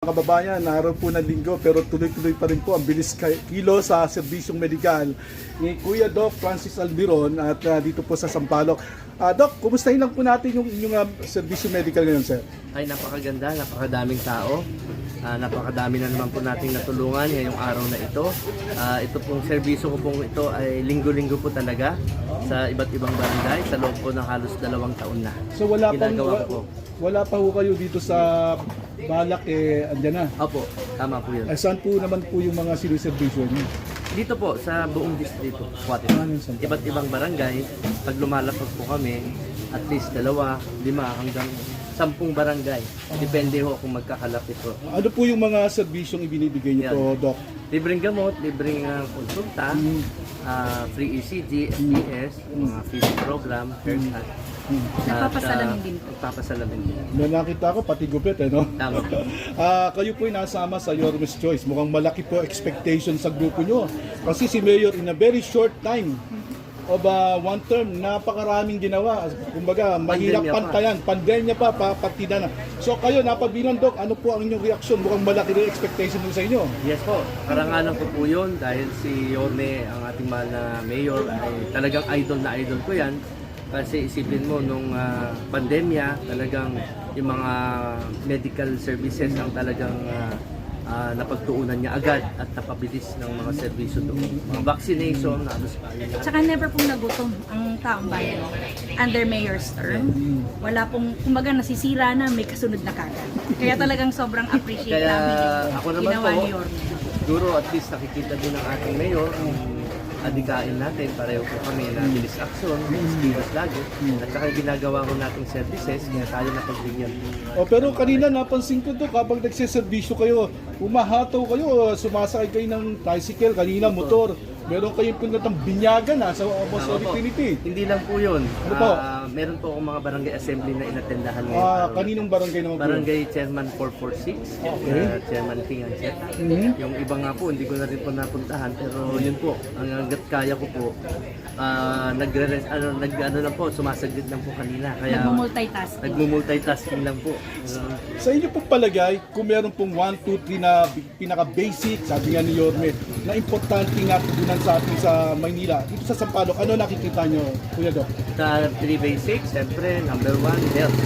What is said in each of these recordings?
Kababayan, araw po ng linggo pero tuloy-tuloy pa rin po ang bilis kilo sa serbisyong medikal ni Kuya Doc Francis Almiron at dito po sa Sampaloc. Doc, kumustahin lang po natin yung inyong serbisyong medikal ngayon, sir? Ay, napakaganda, napakadaming tao. Napakadami na naman po nating natulungan ngayong araw na ito. Ito pong serbisyo ko pong ito ay linggo-linggo po talaga sa iba't ibang barangay sa loob po ng halos 2 taon na. So Ginagawa ko. wala pa ho kayo dito sa Balak, andyan na. Opo, tama po yun. Saan po naman po yung mga siniservisyo niyo? Dito po sa buong distrito, iba't ibang barangay, pag lumalapag po kami, at least 2, 5 hanggang 10 barangay. Depende ho kung magkakalapit po. Ano po yung mga serbisyong ibinibigay niyo po, Doc? Libreng gamot, libreng konsulta, free ECG, FPS, mga feeding program, haircut. Nagpapasalamin din po. Nagpapasalamin din. Nakita ko pati gupit, no? Tama. Kayo po ay nasama sa Yorme's Choice. Mukhang malaki po expectation sa grupo nyo. Kasi si Mayor in a very short time of one term, napakaraming ginawa. Kumbaga, mahirap pantayan. Pandemya pa, partida na. So kayo, napabilang, Doc, ano po ang inyong reaksyon? Mukhang malaki rin expectation sa inyo. Yes po, karangalan ko po yun dahil si Yorme, ang ating mahal na mayor, ay talagang idol na idol ko yan. Kasi isipin mo, nung pandemya, talagang yung mga medical services ang talagang napagtuunan niya agad at napabilis ng mga serbisyo doon. Mga vaccination, Tsaka never pong nagutom ang taong bayan under mayor's term. Wala pong, kumbaga nasisira na, may kasunod na kagad. Kaya talagang sobrang appreciate Kaya namin ako naman ginawa po, ni Yorme. siguro at least nakikita din ng ating mayor ang adikain natin, pareho po kami na bilis aksyon, iwas lagi, at saka ginagawa ko nating services, kaya tayo napagbigyan. Pero kanina napansin ko, Doc, kapag nagsiservisyo kayo, umahataw kayo, sumasakay kayo ng tricycle, kanina motor. Meron kayong puntang binyagan sa Apostolic Trinity. Hindi lang po yun. Ano po? Meron po akong mga barangay assembly na inatendahan ngayon. Kaninong barangay naman po? Barangay Chairman 446, Chairman King Anceta. Yung iba nga po, hindi ko na rin po napuntahan, pero yun po, hanggat kaya ko po, nag-ano lang po, sumasaglit lang po kanina. Kaya Nagmumultitasking. Nagmumultitasking lang po. Sa inyo pong palagay, kung meron pong 1, 2, 3 na pinaka-basic, sabi nga ni Yorme, na importante nga tugunan sa atin sa Maynila, dito sa Sampaloc, ano nakikita nyo, Kuya Doc? Sa 3 basics, siyempre, number 1, health.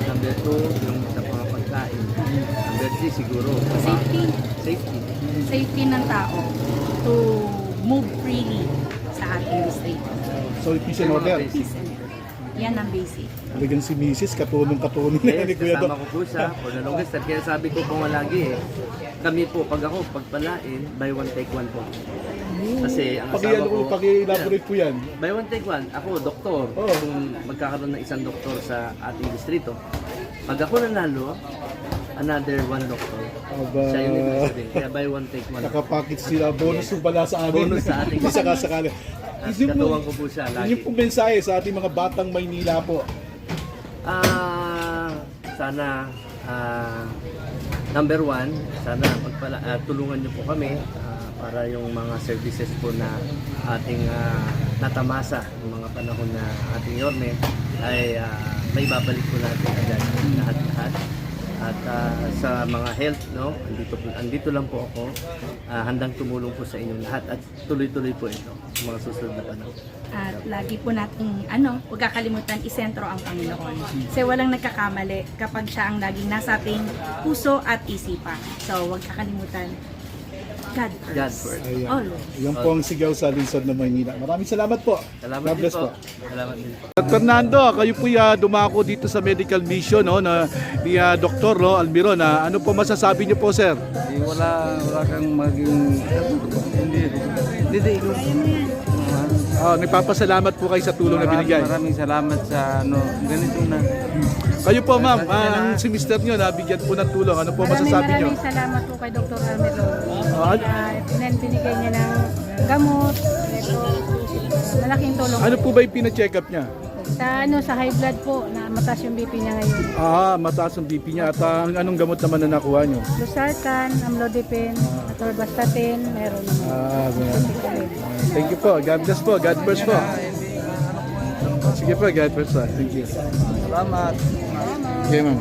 Number 2, yung sa mga pagkain. Number 3, siguro. Safety. Safety. Safety ng tao to move freely sa ating district. So, peace and order. Peace and order. Yan ang basic. Talagang si Mrs. katulong-katulong na Yes, ni Kuya Doc. kasama ko po siya for the longest time. Kaya sabi ko po nga lagi kami po, pag ako, pagpalain, buy one take one po. Kasi ang asawa ko, Pag-elaborate po yan. buy one take one, ako, doktor. Oh. Kung magkakaroon ng isang doktor sa ating distrito, pag ako nanalo, another one doctor. Siya yung ibig sabihin. Kaya buy one take one. Nakapackage sila. Bonus yung bala sa amin. Bonus sa ating Isa kasakali. katuwang ko po siya lagi. Yun yung pong mensahe sa ating mga batang Maynila po. Sana number 1, sana tulungan niyo po kami para yung mga services po na ating natamasa ng mga panahon na ating Yorme ay may babalik po natin agad lahat-lahat. At sa mga health, no, andito lang po ako, handang tumulong po sa inyong lahat at tuloy-tuloy po ito sa mga susunod na panahon. At lagi po nating huwag kakalimutan isentro ang Panginoon. Kasi walang nagkakamali kapag siya ang laging nasa ating puso at isipan. So huwag kakalimutan, God first. God first. Ayan. Always. Yan po ang sigaw sa lungsod ng Maynila. Maraming salamat po. Salamat God din bless po. po. Salamat din po. Fernando, kayo po dumako dito sa medical mission na ni Dr. Almiron. Ano po masasabi niyo po, sir? Wala kang maging hindi Nagpapasalamat po kayo sa tulong na binigay. Maraming salamat sa ganito na. Kayo po, ma'am, ang si Mr. nyo nabigyan po ng tulong. Ano po masasabi niyo? Maraming salamat po kay Dr. Almero. Binigay niya ng gamot. Ito, malaking tulong. Ano po ba yung pina-check up niya? Sa high blood po, na mataas yung BP niya ngayon. Mataas ang BP niya. At anong gamot naman na nakuha niyo? Losartan, amlodipine, atorvastatin, meron naman. Thank you po. God bless po. God bless po. Sige po, God bless po. Thank you. Salamat. Okay, ma'am.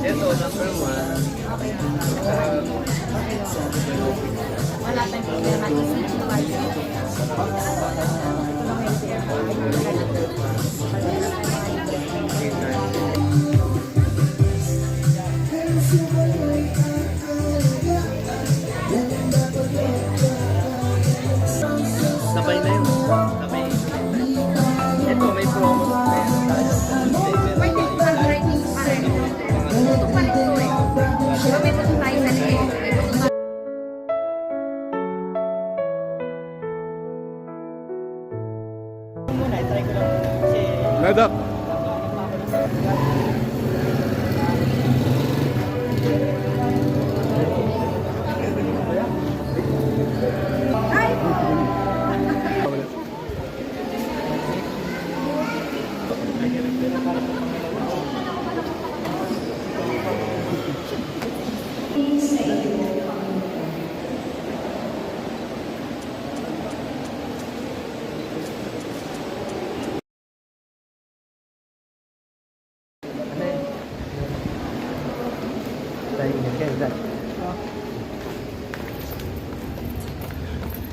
Ito, number 1. Wala tayong problema. Sabay na yun. Sabay. Ito, may promo. Pwede po ang writing pa rin. Ito pa rin po eh. Diba may patuloy tayo sa liit? Nadap.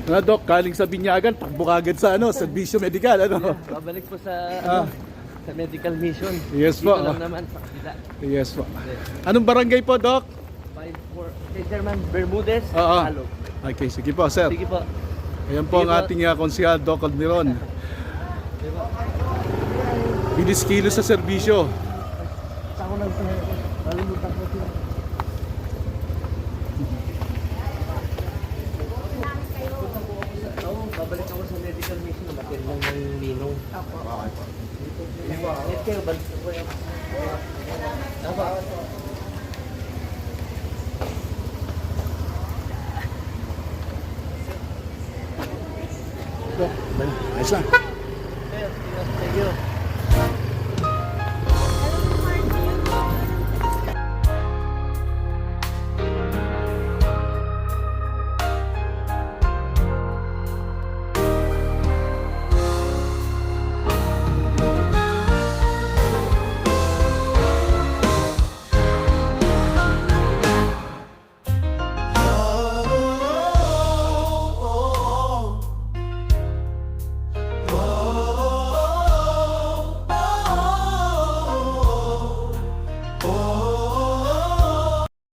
Ano, Doc, kaling sa Binyagan, takbo kagad sa serbisyo medikal, ano? Babalik po sa, Ah. sa medical mission. Yes Dito po. lang naman sa kabila. Yes po. Anong barangay po, Doc? 5-4. Chairman Bermudez, Oo. Halo. Okay, sige po, sir. Sige po. Ayan po ang Sige po. ating konsehal, Doc Calderon. Bilis kilo sa serbisyo. Ako lang sa kalimutan ko siya. Oo, babalik ako sa medical mission. Bakit lang ng ninong. Opo. Yes, kayo, balik ko yan. Opo. Ayos na.